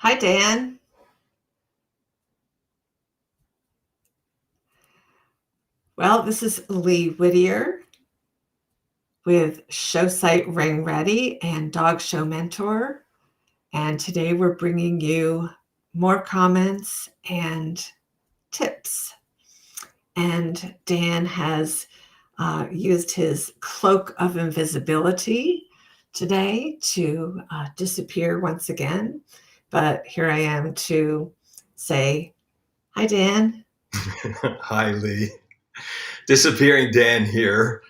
Hi, Dan. Well, this is Lee Whittier with Show Site Ring Ready and Dog Show Mentor. And today we're bringing you more comments and tips. And Dan has used his cloak of invisibility today to disappear once again. But here I am to say, hi, Dan. Hi, Lee. Disappearing Dan here,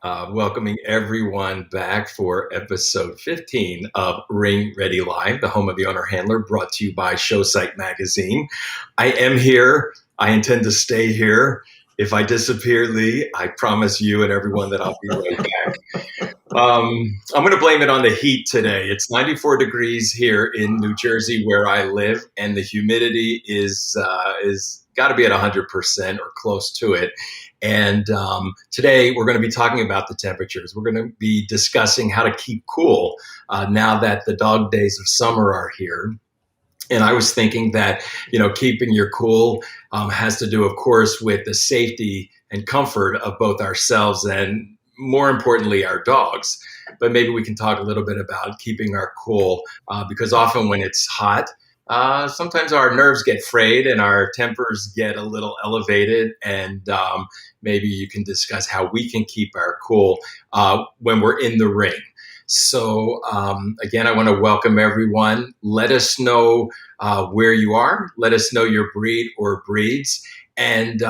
welcoming everyone back for episode 15 of Ring Ready Live, the home of the owner handler, brought to you by Show Site Magazine. I am here. I intend to stay here. If I disappear, Lee, I promise you and everyone that I'll be right back. I'm going to blame it on the heat today. It's 94 degrees here in New Jersey where I live, and the humidity is got to be at 100% or close to it. And today we're going to be talking about the temperatures. We're going to be discussing how to keep cool now that the dog days of summer are here. And I was thinking that, keeping your cool has to do, of course, with the safety and comfort of both ourselves and, more importantly, our dogs. But maybe we can talk a little bit about keeping our cool because often when it's hot, sometimes our nerves get frayed and our tempers get a little elevated. And maybe you can discuss how we can keep our cool when we're in the ring. So again, I want to welcome everyone. Let us know where you are. Let us know your breed or breeds. And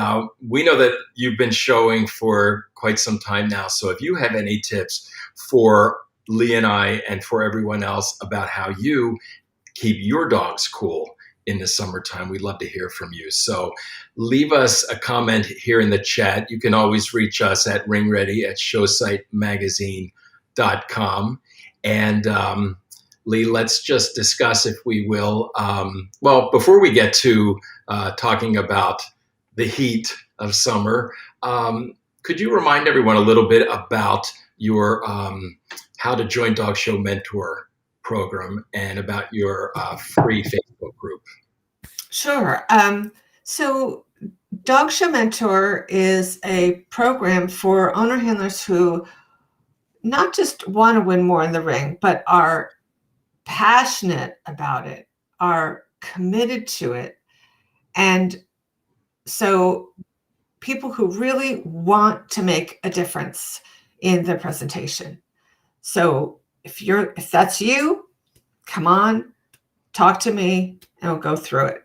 we know that you've been showing for quite some time now. So if you have any tips for Lee and I and for everyone else about how you keep your dogs cool in the summertime, we'd love to hear from you. So leave us a comment here in the chat. You can always reach us at ringready@showsitemagazine.com. And Lee, let's just discuss, if we will. Well, before we get to talking about the heat of summer, could you remind everyone a little bit about your How to Join Dog Show Mentor program and about your free Facebook group? Sure. So Dog Show Mentor is a program for owner handlers who not just want to win more in the ring, but are passionate about it, are committed to it. And so people who really want to make a difference in the presentation. So if that's you, come on, talk to me and we'll go through it.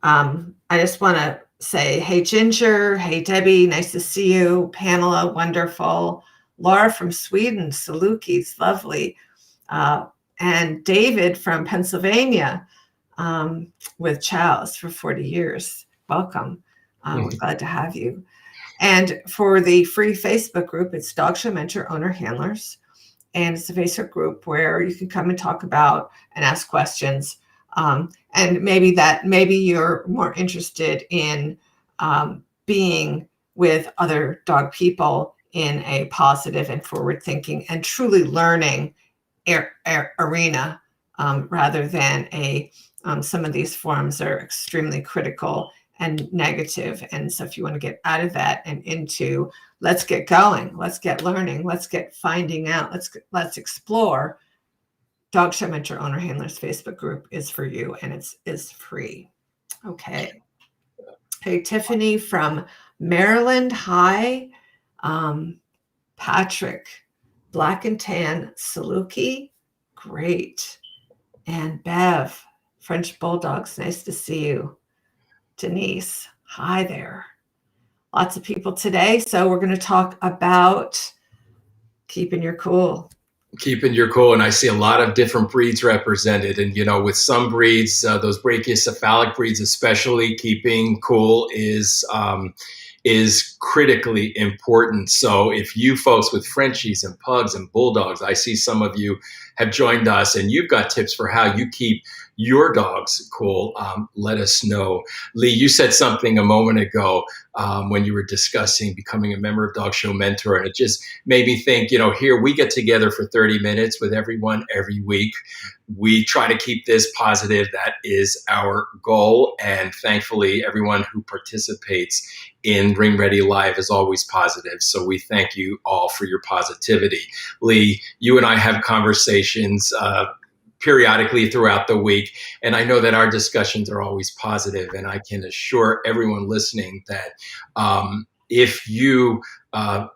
I just want to say, hey, Ginger. Hey, Debbie. Nice to see you. Pamela, wonderful. Laura from Sweden. Salukis, lovely. And David from Pennsylvania with Chow's for 40 years. Welcome. We're glad to have you. And for the free Facebook group, it's Dog Show Mentor Owner Handlers. And it's a Facebook group where you can come and talk about and ask questions. And maybe you're more interested in being with other dog people in a positive and forward-thinking and truly learning arena rather than some of these forums are extremely critical and negative. And so if you want to get out of that and into let's get going, let's get learning, let's get finding out, let's explore, Dog Show Mentor Owner Handlers Facebook group is for you, and it's free. Okay. Hey, Tiffany from Maryland. Hi. Patrick, Black and Tan, Saluki. Great. And Bev, French Bulldogs. Nice to see you. Denise, hi there. Lots of people today. So we're going to talk about keeping your cool. Keeping your cool. And I see a lot of different breeds represented. And, with some breeds, those brachiocephalic breeds especially, keeping cool is critically important. So if you folks with Frenchies and Pugs and Bulldogs, I see some of you have joined us and you've got tips for how you keep your dogs cool, let us know. Lee, you said something a moment ago when you were discussing becoming a member of Dog Show Mentor, and it just made me think, here we get together for 30 minutes with everyone every week. We try to keep this positive. That is our goal. And thankfully, everyone who participates in Ring Ready Live is always positive. So we thank you all for your positivity. Lee, you and I have conversations periodically throughout the week. And I know that our discussions are always positive. And I can assure everyone listening that if you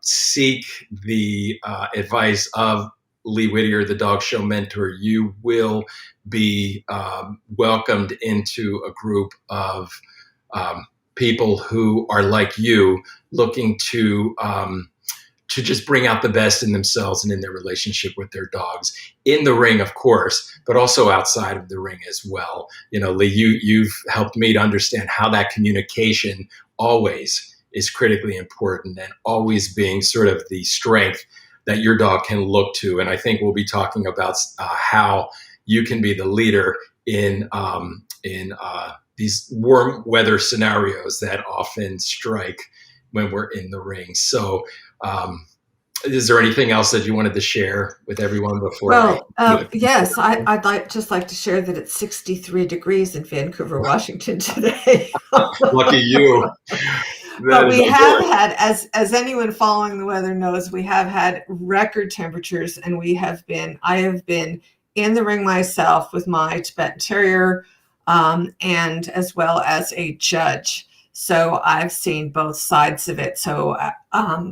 seek the advice of Lee Whittier, the Dog Show Mentor, you will be welcomed into a group of people who are like you, looking to just bring out the best in themselves and in their relationship with their dogs, in the ring, of course, but also outside of the ring as well. Lee, you've helped me to understand how that communication always is critically important, and always being sort of the strength that your dog can look to. And I think we'll be talking about how you can be the leader in these warm weather scenarios that often strike when we're in the ring. So is there anything else that you wanted to share with everyone before? Well, yes, I'd like to share that it's 63 degrees in Vancouver, Washington today. Lucky you. But we have had, as anyone following the weather knows, we have had record temperatures, and I have been in the ring myself with my Tibetan Terrier, and as well as a judge. So I've seen both sides of it. So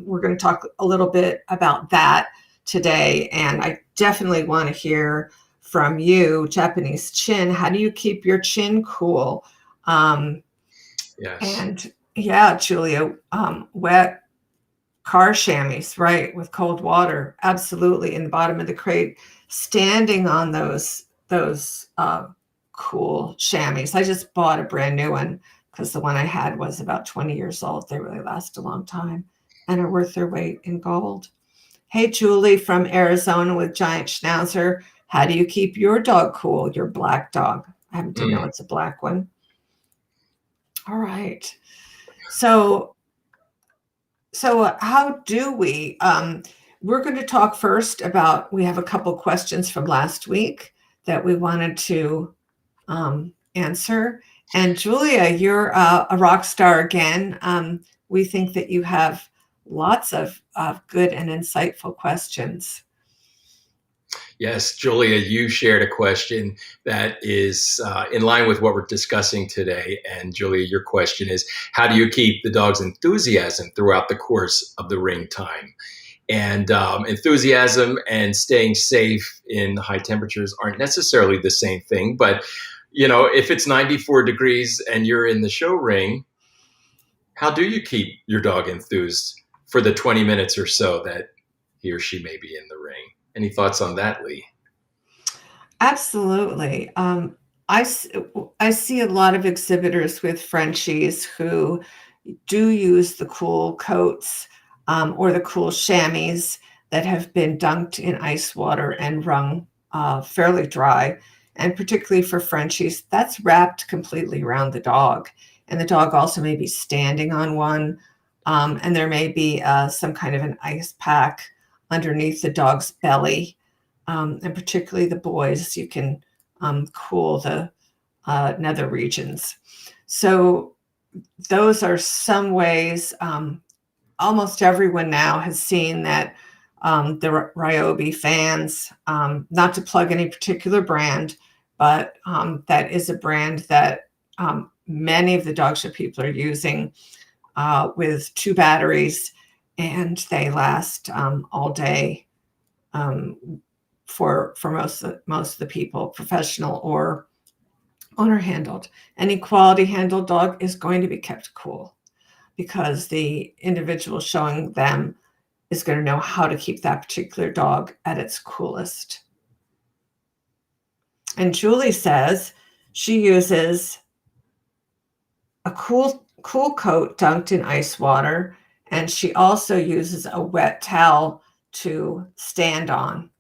we're going to talk a little bit about that today. And I definitely want to hear from you, Japanese Chin. How do you keep your chin cool? Yes. And yeah, Julia, wet car chamois, right, with cold water, absolutely, in the bottom of the crate, standing on those cool chamois. I just bought a brand new one because the one I had was about 20 years old. They really last a long time and are worth their weight in gold. Hey, Julie from Arizona with Giant Schnauzer. How do you keep your dog cool, your black dog? I happen to know it's a black one. All right. So how do we? We're going to talk first about, we have a couple questions from last week that we wanted to answer. And Julia, you're a rock star again. We think that you have lots of good and insightful questions. Yes, Julia, you shared a question that is in line with what we're discussing today. And Julia, your question is, how do you keep the dog's enthusiasm throughout the course of the ring time? And enthusiasm and staying safe in high temperatures aren't necessarily the same thing. But, if it's 94 degrees and you're in the show ring, how do you keep your dog enthused for the 20 minutes or so that he or she may be in the ring? Any thoughts on that, Lee? Absolutely. I see a lot of exhibitors with Frenchies who do use the cool coats or the cool chamois that have been dunked in ice water and wrung fairly dry. And particularly for Frenchies, that's wrapped completely around the dog. And the dog also may be standing on one. And there may be some kind of an ice pack underneath the dog's belly. And particularly the boys, you can cool the nether regions. So those are some ways. Almost everyone now has seen that the Ryobi fans, not to plug any particular brand, but that is a brand that many of the dog show people are using with 2 batteries, and they last all day for most of the people, professional or owner handled. Any quality handled dog is going to be kept cool because the individual showing them is going to know how to keep that particular dog at its coolest. And Julie says she uses a cool coat dunked in ice water, and she also uses a wet towel to stand on.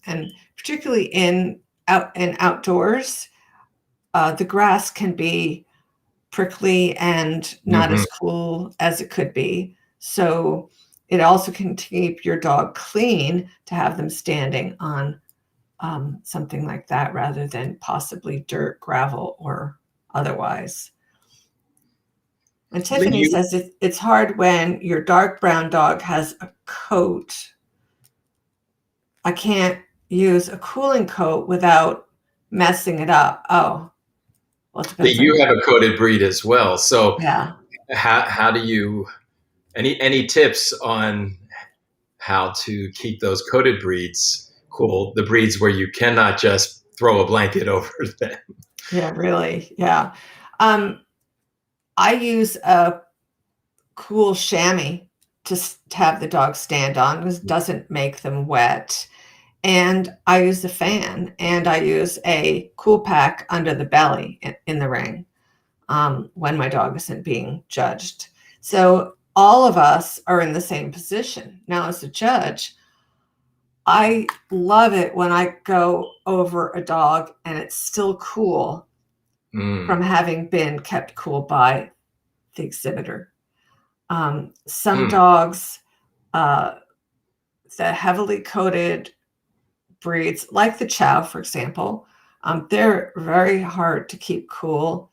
And particularly in outdoors, the grass can be prickly and not Hmm. as cool as it could be. So it also can keep your dog clean to have them standing on something like that rather than possibly dirt, gravel, or otherwise. And Lee, Tiffany says it's hard when your dark brown dog has a coat. I can't use a cooling coat without messing it up. Oh, well, it depends You on, have a coated breed as well. So yeah. how do you, any tips on how to keep those coated breeds cool, the breeds where you cannot just throw a blanket over them? Yeah, really. Yeah. Um, I use a cool chamois to have the dog stand on because it doesn't make them wet. And I use a fan and I use a cool pack under the belly in the ring when my dog isn't being judged. So all of us are in the same position. Now, as a judge, I love it when I go over a dog and it's still cool Mm. from having been kept cool by the exhibitor. Some Mm. dogs, uh, the heavily coated breeds, like the Chow, for example, they're very hard to keep cool,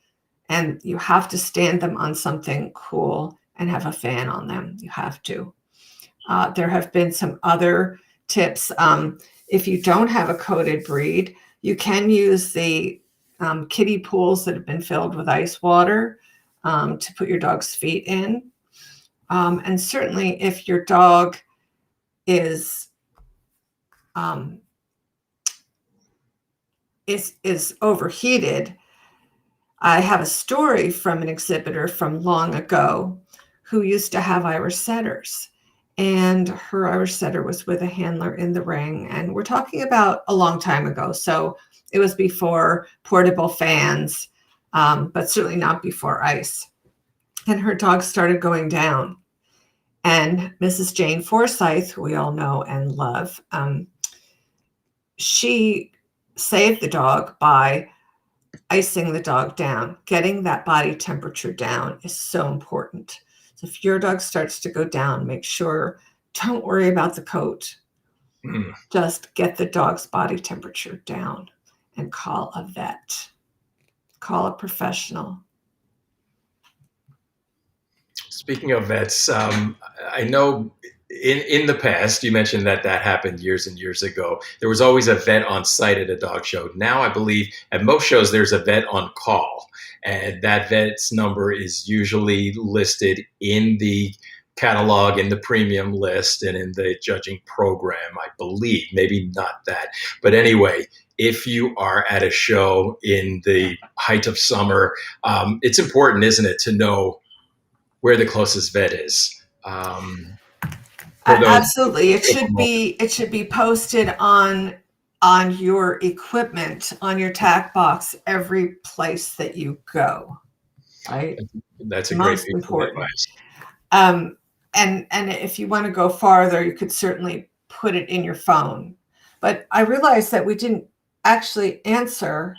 and you have to stand them on something cool and have a fan on them. You have to. There have been some other tips. If you don't have a coated breed, you can use the kiddie pools that have been filled with ice water to put your dog's feet in. And certainly, if your dog is um, is overheated, I have a story from an exhibitor from long ago who used to have Irish setters. And her Irish setter was with a handler in the ring. And we're talking about a long time ago. So it was before portable fans, but certainly not before ice. And her dog started going down. And Mrs. Jane Forsyth, who we all know and love, she saved the dog by icing the dog down. Getting that body temperature down is so important. So if your dog starts to go down, make sure, don't worry about the coat. Mm. Just get the dog's body temperature down and call a vet. Call a professional. Speaking of vets, I know in the past you mentioned that happened years and years ago. There was always a vet on site at a dog show. Now I believe at most shows there's a vet on call, and that vet's number is usually listed in the catalog, in the premium list, and in the judging program. I believe, maybe not that, but anyway. If you are at a show in the height of summer, it's important, isn't it, to know where the closest vet is. For those, Absolutely. It should be posted on your equipment, on your tack box, every place that you go. Right? that's a great Most piece of important. advice. Um, and if you want to go farther, you could certainly put it in your phone. But I realized that we didn't actually answer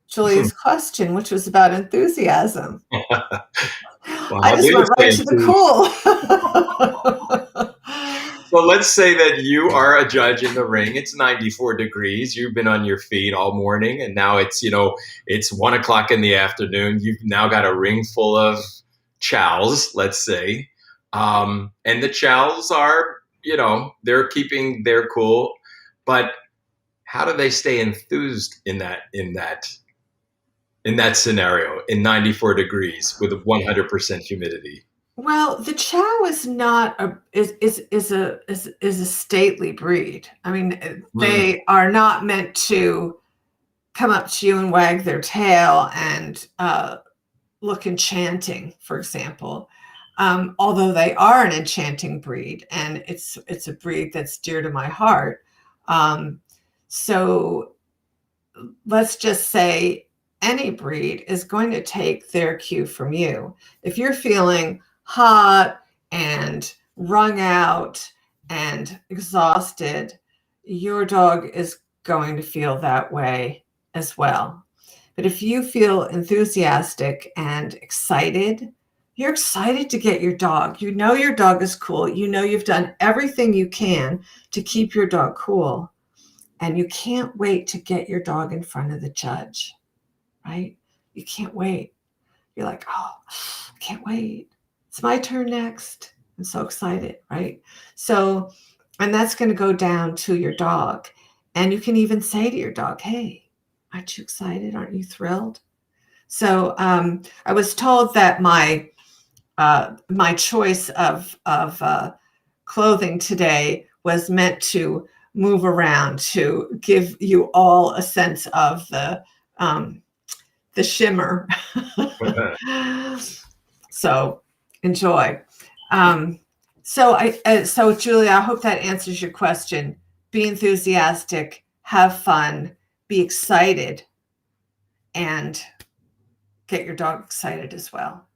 Julia's question, which was about enthusiasm. Well, I I'll just do the went right same to the too. cool. So let's say that you are a judge in the ring. It's 94 degrees. You've been on your feet all morning, and now it's 1 o'clock in the afternoon. You've now got a ring full of chows, let's say, and the chows are, they're keeping their cool, but how do they stay enthused in that scenario in 94 degrees with 100% humidity? Well, the Chow is not a is a stately breed. I mean, Mm. they are not meant to come up to you and wag their tail and look enchanting, for example. Although they are an enchanting breed, and it's a breed that's dear to my heart. Um, so let's just say any breed is going to take their cue from you. If you're feeling hot and wrung out and exhausted, your dog is going to feel that way as well. But if you feel enthusiastic and excited, you're excited to get your dog. You know your dog is cool. You know you've done everything you can to keep your dog cool. And you can't wait to get your dog in front of the judge, right? You can't wait. You're like, oh, I can't wait. It's my turn next. I'm so excited, right? So, and that's going to go down to your dog. And you can even say to your dog, hey, aren't you excited? Aren't you thrilled? So I was told that my choice of clothing today was meant to move around to give you all a sense of the shimmer. So enjoy. So Julia, I hope that answers your question. Be enthusiastic, have fun, be excited, and get your dog excited as well.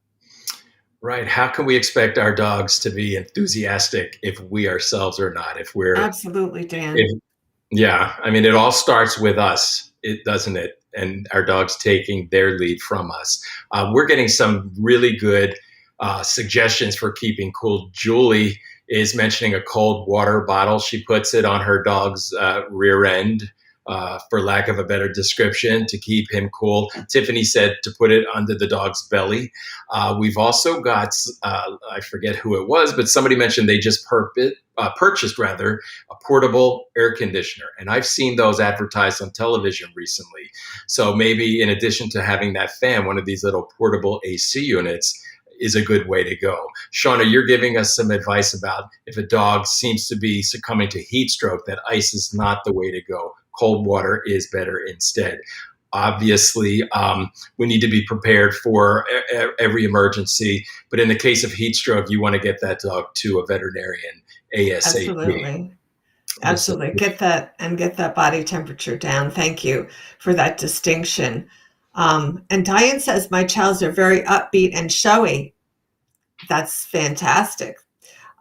Right. How can we expect our dogs to be enthusiastic if we ourselves are not? If we're Absolutely, Dan. Yeah, I mean, it all starts with us, doesn't it? And our dogs taking their lead from us. We're getting some really good suggestions for keeping cool. Julie is mentioning a cold water bottle. She puts it on her dog's rear end, for lack of a better description, to keep him cool. Tiffany said to put it under the dog's belly. We've also got, I forget who it was, but somebody mentioned they just purchased a portable air conditioner. And I've seen those advertised on television recently. So maybe in addition to having that fan, one of these little portable AC units is a good way to go. Shauna, you're giving us some advice about if a dog seems to be succumbing to heat stroke, that ice is not the way to go. Cold water is better instead. Obviously, we need to be prepared for every emergency. But in the case of heat stroke, you want to get that dog to a veterinarian ASAP. Absolutely. Get that body temperature down. Thank you for that distinction. And Diane says, my chows are very upbeat and showy. That's fantastic.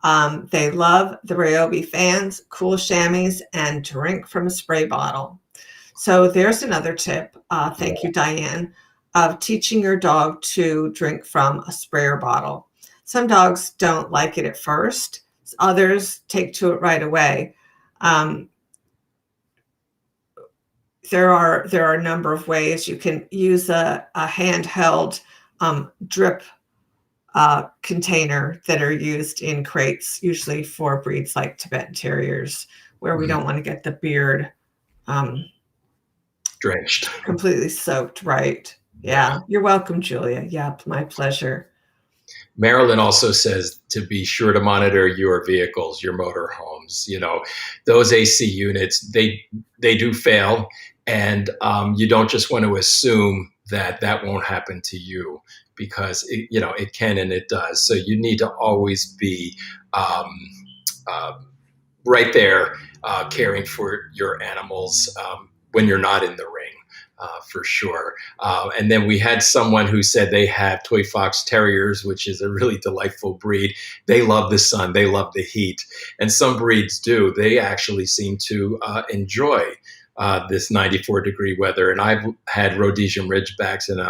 They love the Ryobi fans, cool chamois, and drink from a spray bottle. So there's another tip. Thank you, Diane, of teaching your dog to drink from a sprayer bottle. Some dogs don't like it at first. Others take to it right away. There are a number of ways. You can use a handheld drip container that are used in crates, usually for breeds like Tibetan Terriers, where we don't want to get the beard drenched, completely soaked. Right. Yeah. You're welcome, Julia. Yeah, my pleasure. Marilyn also says to be sure to monitor your vehicles, your motor homes. You know, those AC units, they do fail, and you don't just want to assume that won't happen to you, because it can and it does. So you need to always be right there caring for your animals when you're not in the ring. For sure. And then we had someone who said they have toy Fox Terriers, which is a really delightful breed. They love the sun. They love the heat. And some breeds do. They actually seem to enjoy this 94-degree weather. And I've had Rhodesian Ridgebacks, and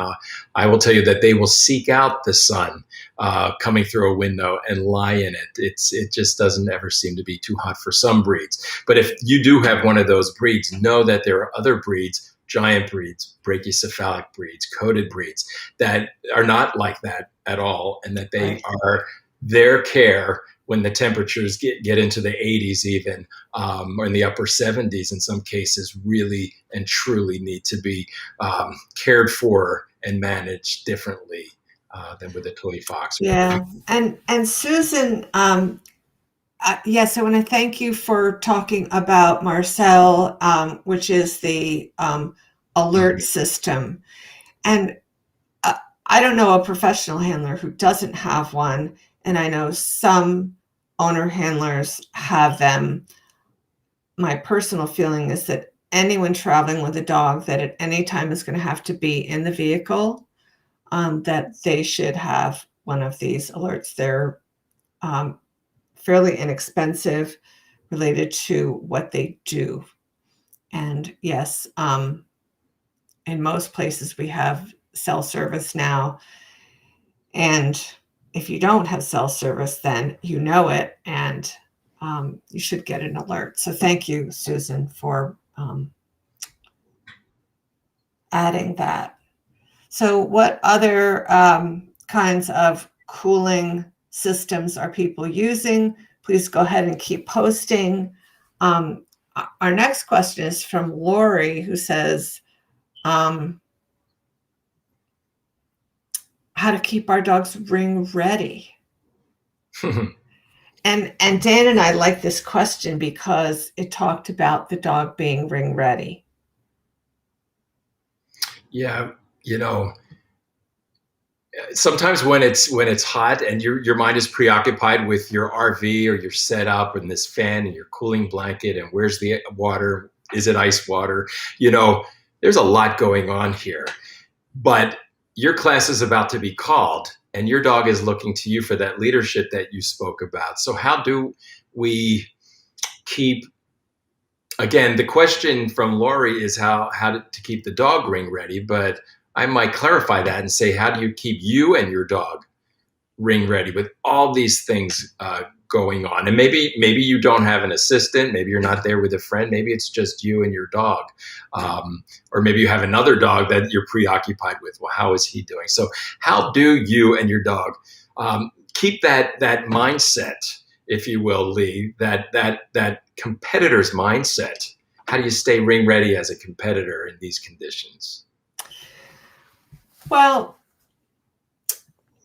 I will tell you that they will seek out the sun coming through a window and lie in it. It just doesn't ever seem to be too hot for some breeds. But if you do have one of those breeds, know that there are other breeds, giant breeds, brachycephalic breeds, coated breeds, that are not like that at all, and that they are their care when the temperatures get into the 80s even, or in the upper 70s in some cases, really and truly need to be cared for and managed differently than with a toy Fox. Yeah. And Susan, yes, I want to thank you for talking about Marcel, which is the alert system. And I don't know a professional handler who doesn't have one, and I know some owner handlers have them. My personal feeling is that anyone traveling with a dog that at any time is going to have to be in the vehicle, that they should have one of these alerts. They're fairly inexpensive, related to what they do. And yes, in most places we have cell service now. And if you don't have cell service, then you know it, and you should get an alert. So thank you, Susan, for adding that. So what other kinds of cooling systems are people using? Please go ahead and keep posting. Our next question is from Lori, who says, how to keep our dogs ring ready. And Dan and I like this question because it talked about the dog being ring ready. Yeah, sometimes when it's hot and your mind is preoccupied with your RV or your setup and this fan and your cooling blanket and where's the water? Is it ice water? There's a lot going on here. But your class is about to be called and your dog is looking to you for that leadership that you spoke about. So how do we keep, again, the question from Lori is how to keep the dog ring ready, but I might clarify that and say, how do you keep you and your dog ring ready with all these things going on? And maybe you don't have an assistant. Maybe you're not there with a friend. Maybe it's just you and your dog. Or maybe you have another dog that you're preoccupied with. Well, how is he doing? So how do you and your dog keep that mindset, if you will, Lee, that competitor's mindset? How do you stay ring ready as a competitor in these conditions? Well,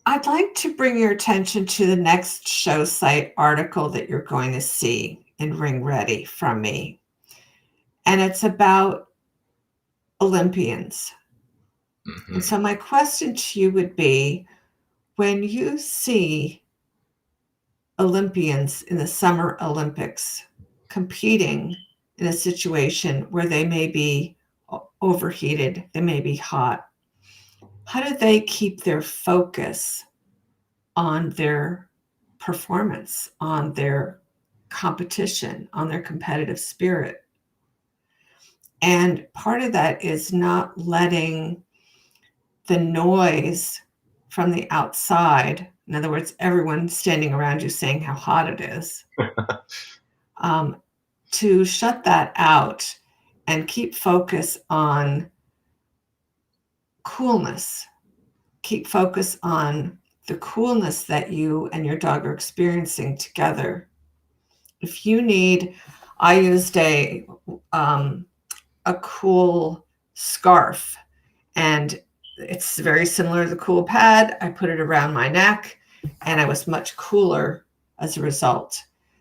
I'd like to bring your attention to the next show site article that you're going to see in Ring Ready from me. And it's about Olympians. Mm-hmm. And so my question to you would be, when you see Olympians in the Summer Olympics competing in a situation where they may be overheated, they may be hot, how do they keep their focus on their performance, on their competition, on their competitive spirit? And part of that is not letting the noise from the outside, in other words, everyone standing around you saying how hot it is, to shut that out and keep focus on coolness. Keep focus on the coolness that you and your dog are experiencing together. If you need, I used a cool scarf, and it's very similar to the cool pad. I put it around my neck and I was much cooler as a result.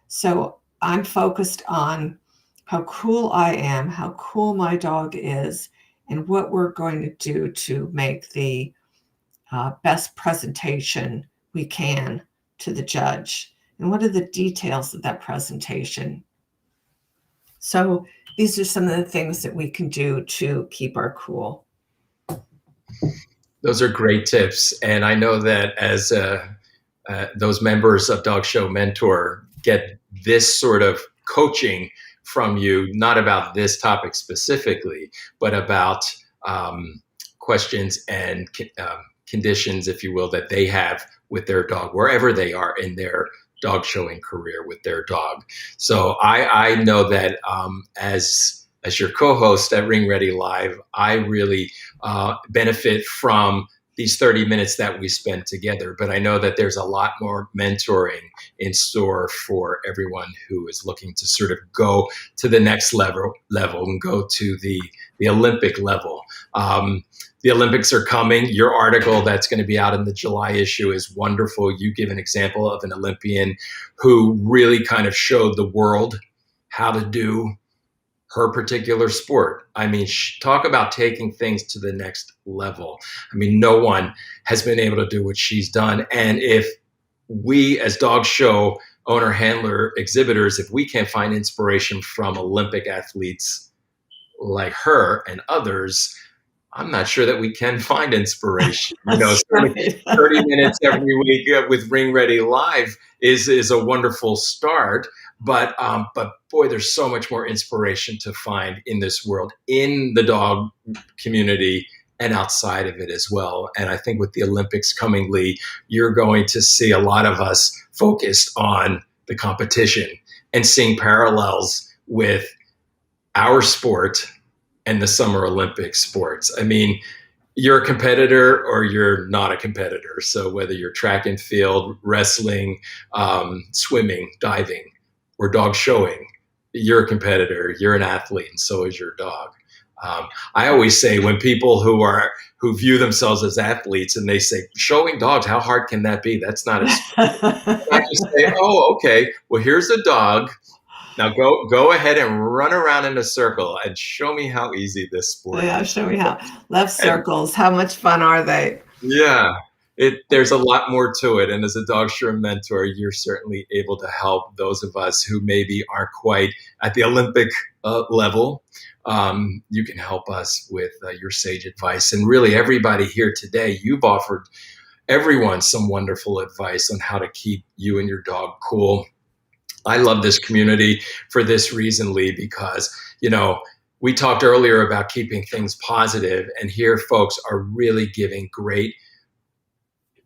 So I'm focused on how cool I am, how cool my dog is, and what we're going to do to make the best presentation we can to the judge. And what are the details of that presentation? So these are some of the things that we can do to keep our cool. Those are great tips. And I know that as those members of Dog Show Mentor get this sort of coaching from you, not about this topic specifically, but about questions and conditions, if you will, that they have with their dog, wherever they are in their dog showing career with their dog. So I know that as your co-host at Ring Ready Live, I really benefit from these 30 minutes that we spend together. But I know that there's a lot more mentoring in store for everyone who is looking to sort of go to the next level and go to the Olympic level. The Olympics are coming. Your article that's going to be out in the July issue is wonderful. You give an example of an Olympian who really kind of showed the world how to do her particular sport. I mean, talk about taking things to the next level. I mean, no one has been able to do what she's done. And if we as dog show owner, handler, exhibitors, if we can't find inspiration from Olympic athletes like her and others, I'm not sure that we can find inspiration. 30 minutes every week with Ring Ready Live is a wonderful start. But boy, there's so much more inspiration to find in this world, in the dog community and outside of it as well. And I think with the Olympics coming, Lee, you're going to see a lot of us focused on the competition and seeing parallels with our sport and the Summer Olympic sports. I mean, you're a competitor or you're not a competitor. So whether you're track and field, wrestling, swimming, diving, or dog showing, you're a competitor, you're an athlete, and so is your dog. I always say when people who view themselves as athletes and they say showing dogs, how hard can that be? That's not a sport. I just say, oh, okay. Well, here's a dog. Now go ahead and run around in a circle and show me how easy this sport Yeah, is. show me how. Love And circles. How much fun are they? yeah, there's a lot more to it. And as a dog show mentor, you're certainly able to help those of us who maybe aren't quite at the Olympic level. You can help us with your sage advice. And really, everybody here today, you've offered everyone some wonderful advice on how to keep you and your dog cool. I love this community for this reason, Lee, because, we talked earlier about keeping things positive, and here folks are really giving great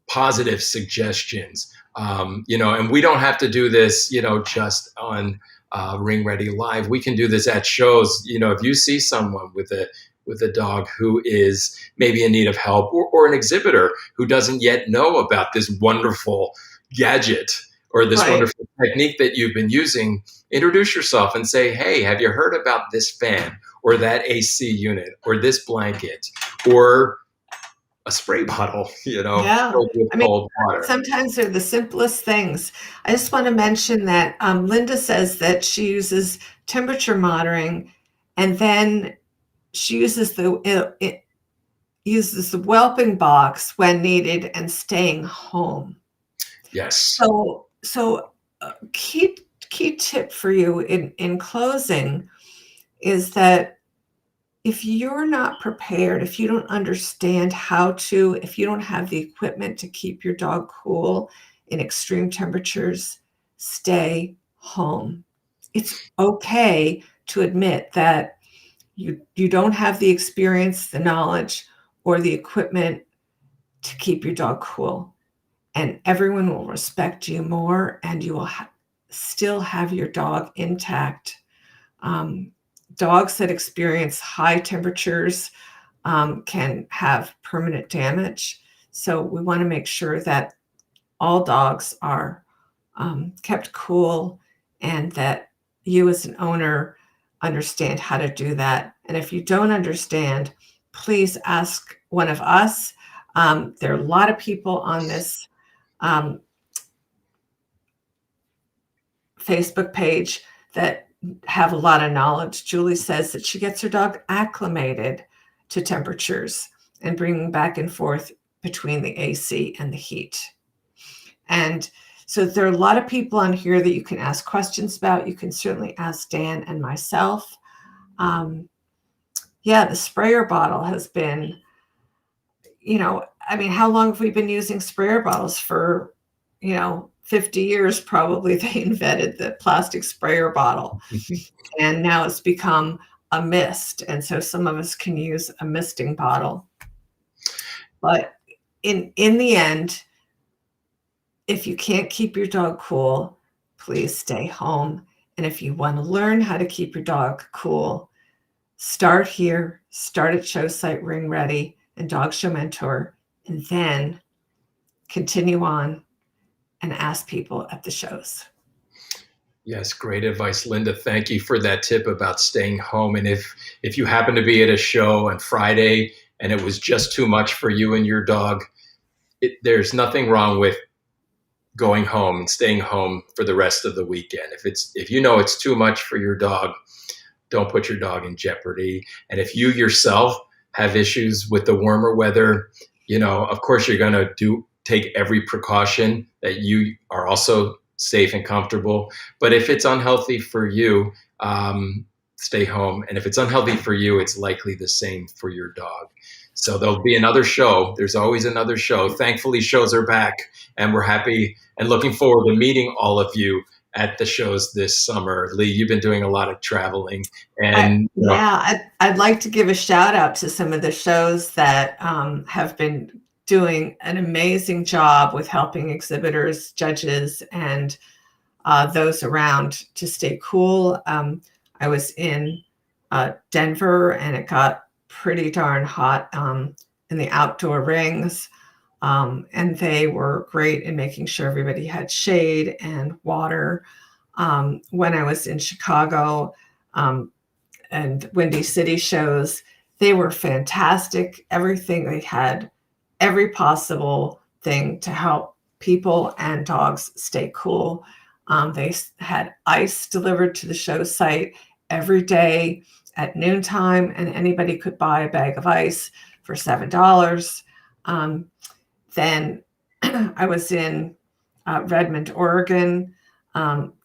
positive suggestions. And we don't have to do this, just on Ring Ready Live. We can do this at shows. If you see someone with a dog who is maybe in need of help, or an exhibitor who doesn't yet know about this wonderful gadget or this Right. wonderful technique that you've been using, introduce yourself and say, hey, have you heard about this fan or that AC unit or this blanket or a spray bottle, Yeah. filled with I mean, cold water? sometimes they're the simplest things. I just want to mention that Linda says that she uses temperature monitoring, and then she uses it uses the whelping box when needed and staying home. Yes. So key tip for you in closing is that if you're not prepared, if you don't understand if you don't have the equipment to keep your dog cool in extreme temperatures, stay home. It's okay to admit that you don't have the experience, the knowledge, or the equipment to keep your dog cool. And everyone will respect you more, and you will still have your dog intact. Dogs that experience high temperatures can have permanent damage. So we want to make sure that all dogs are kept cool, and that you as an owner understand how to do that. And if you don't understand, please ask one of us. There are a lot of people on this Facebook page that have a lot of knowledge. Julie says that she gets her dog acclimated to temperatures and bringing back and forth between the AC and the heat. And so there are a lot of people on here that you can ask questions about. You can certainly ask Dan and myself. The sprayer bottle has been, how long have we been using sprayer bottles for, 50 years probably. They invented the plastic sprayer bottle, and now it's become a mist. And so some of us can use a misting bottle. But in the end, if you can't keep your dog cool, please stay home. And if you want to learn how to keep your dog cool, start here, start at Show Site Ring Ready and Dog Show Mentor, and then continue on and ask people at the shows. Yes, great advice, Linda. Thank you for that tip about staying home. And if you happen to be at a show on Friday and it was just too much for you and your dog, there's nothing wrong with going home and staying home for the rest of the weekend. If you know it's too much for your dog, don't put your dog in jeopardy. And if you yourself have issues with the warmer weather, of course you're going to take every precaution that you are also safe and comfortable. But if it's unhealthy for you, stay home. And if it's unhealthy for you, it's likely the same for your dog. So there'll be another show. There's always another show. Thankfully, shows are back, and we're happy and looking forward to meeting all of you at the shows this summer. Lee, you've been doing a lot of traveling, I, and yeah, I'd like to give a shout out to some of the shows that have been doing an amazing job with helping exhibitors, judges, and those around to stay cool. I was in Denver, and it got pretty darn hot in the outdoor rings. And they were great in making sure everybody had shade and water. When I was in Chicago and Windy City shows, they were fantastic. Everything, they had every possible thing to help people and dogs stay cool. They had ice delivered to the show site every day at noontime, and anybody could buy a bag of ice for $7. Then I was in Redmond, Oregon.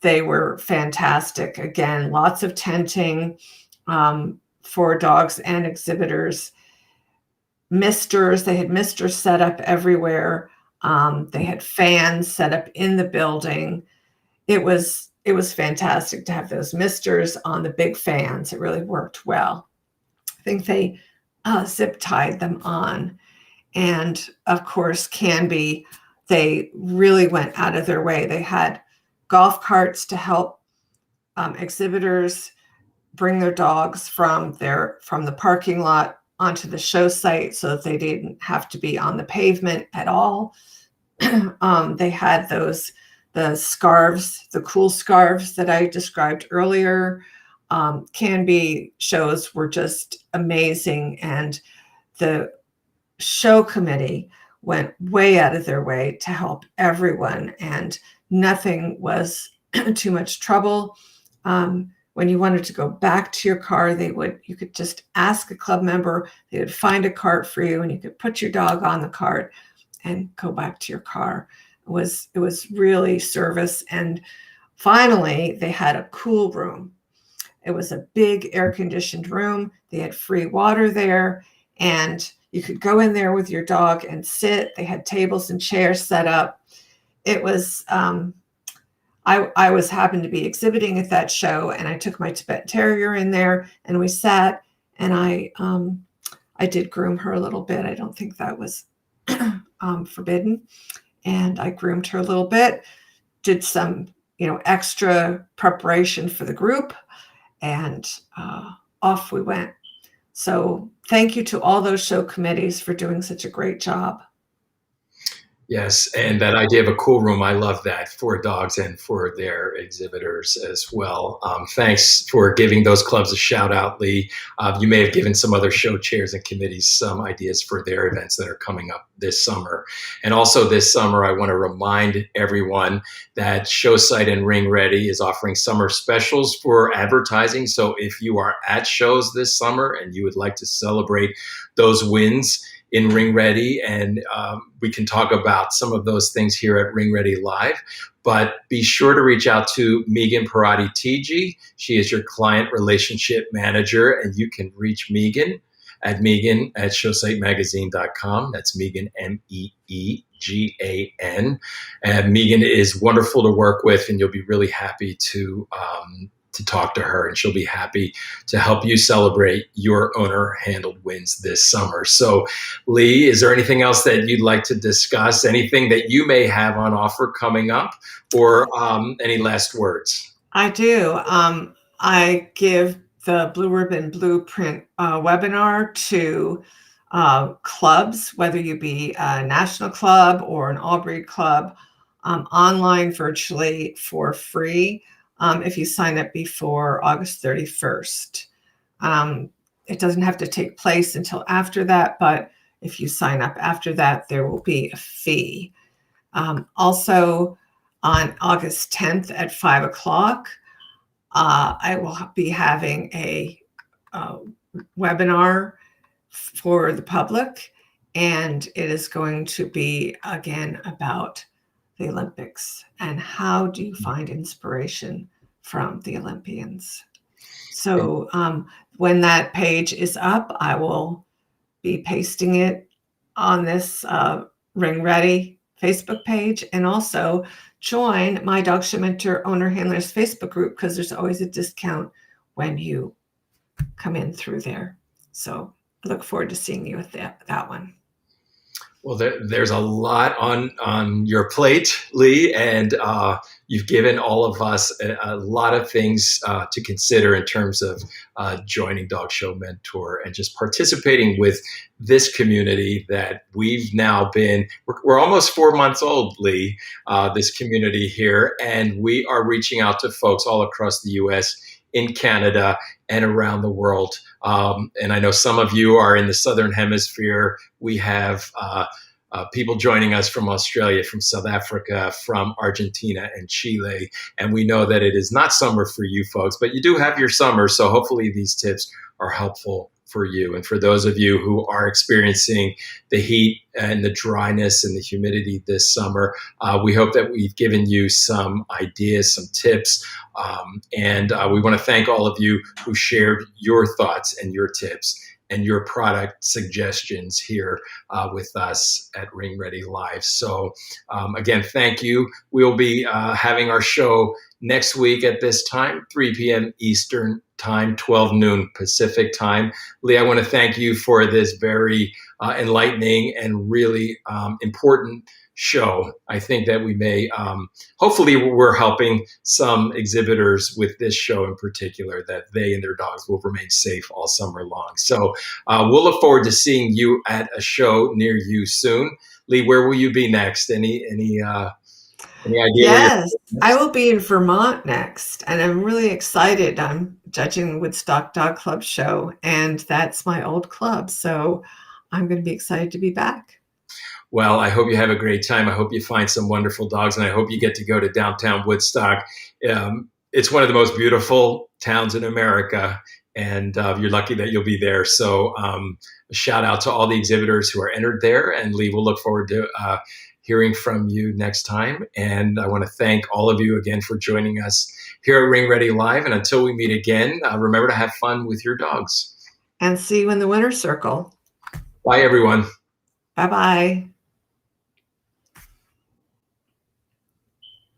They were fantastic. Again, lots of tenting for dogs and exhibitors. Misters, they had misters set up everywhere. They had fans set up in the building. It was fantastic to have those misters on the big fans. It really worked well. I think they zip tied them on. And of course, Canby, they really went out of their way. They had golf carts to help exhibitors bring their dogs from the parking lot onto the show site so that they didn't have to be on the pavement at all. They had the scarves, the cool scarves that I described earlier. Canby shows were just amazing, and the show committee went way out of their way to help everyone, and nothing was too much trouble. When you wanted to go back to your car, you could just ask a club member, they would find a cart for you, and you could put your dog on the cart and go back to your car. It was really service. And finally, they had a cool room. It was a big air-conditioned room. They had free water there, and you could go in there with your dog and sit. They had tables and chairs set up. It was, I was happened to be exhibiting at that show, and I took my Tibetan Terrier in there, and we sat, and I did groom her a little bit. I don't think that was forbidden. And I groomed her a little bit, did some, extra preparation for the group, and off we went. So thank you to all those show committees for doing such a great job. yes, and that idea of a cool room, I love that for dogs and for their exhibitors as well. Thanks for giving those clubs a shout out, Lee. You may have given some other show chairs and committees some ideas for their events that are coming up this summer. And also this summer, I want to remind everyone that Show Site and Ring Ready is offering summer specials for advertising. So if you are at shows this summer and you would like to celebrate those wins in Ring Ready, and we can talk about some of those things here at Ring Ready Live. But be sure to reach out to Megan Parati TG. She is your client relationship manager, and you can reach Megan at showsitemagazine.com. That's Megan, Meegan. And Megan is wonderful to work with, and you'll be really happy to talk to her, and she'll be happy to help you celebrate your owner-handled wins this summer. So, Lee, is there anything else that you'd like to discuss? Anything that you may have on offer coming up, or any last words? I do. I give the Blue Ribbon Blueprint webinar to clubs, whether you be a national club or an all-breed club, online virtually for free. If you sign up before August 31st. It doesn't have to take place until after that, but if you sign up after that, there will be a fee. Also, on August 10th at 5 o'clock, I will be having a webinar for the public, and it is going to be, again, about the Olympics and how do you find inspiration from the Olympians. So when that page is up, I will be pasting it on this Ring Ready Facebook page, and also join my Dog Show Mentor Owner Handlers Facebook group, because there's always a discount when you come in through there. So I look forward to seeing you with that one. Well, there's a lot on your plate, Lee, and you've given all of us a lot of things to consider in terms of joining Dog Show Mentor and just participating with this community that we've now been. We're almost 4 months old, Lee, this community here, and we are reaching out to folks all across the U.S., in Canada, and around the world. And I know some of you are in the Southern Hemisphere. We have people joining us from Australia, from South Africa, from Argentina and Chile. And we know that it is not summer for you folks, but you do have your summer. So hopefully these tips are helpful for you. And for those of you who are experiencing the heat and the dryness and the humidity this summer, we hope that we've given you some ideas, some tips. And we want to thank all of you who shared your thoughts and your tips and your product suggestions here with us at Ring Ready Live. So again, thank you. We'll be having our show next week at this time, 3 p.m. Eastern time, 12 noon Pacific time. Lee, I want to thank you for this very enlightening and really important show. I think that we may, hopefully we're helping some exhibitors with this show in particular, that they and their dogs will remain safe all summer long. So we'll look forward to seeing you at a show near you soon. Lee, where will you be next? Any idea? Yes, I will be in Vermont next, and I'm really excited. I'm judging the Woodstock Dog Club show, and that's my old club. So I'm going to be excited to be back. Well, I hope you have a great time. I hope you find some wonderful dogs, and I hope you get to go to downtown Woodstock. It's one of the most beautiful towns in America, and you're lucky that you'll be there. So a shout out to all the exhibitors who are entered there, and Lee, we'll look forward to hearing from you next time. And I want to thank all of you again for joining us here at Ring Ready Live. And until we meet again, remember to have fun with your dogs. And see you in the winner's circle. Bye, everyone. Bye-bye.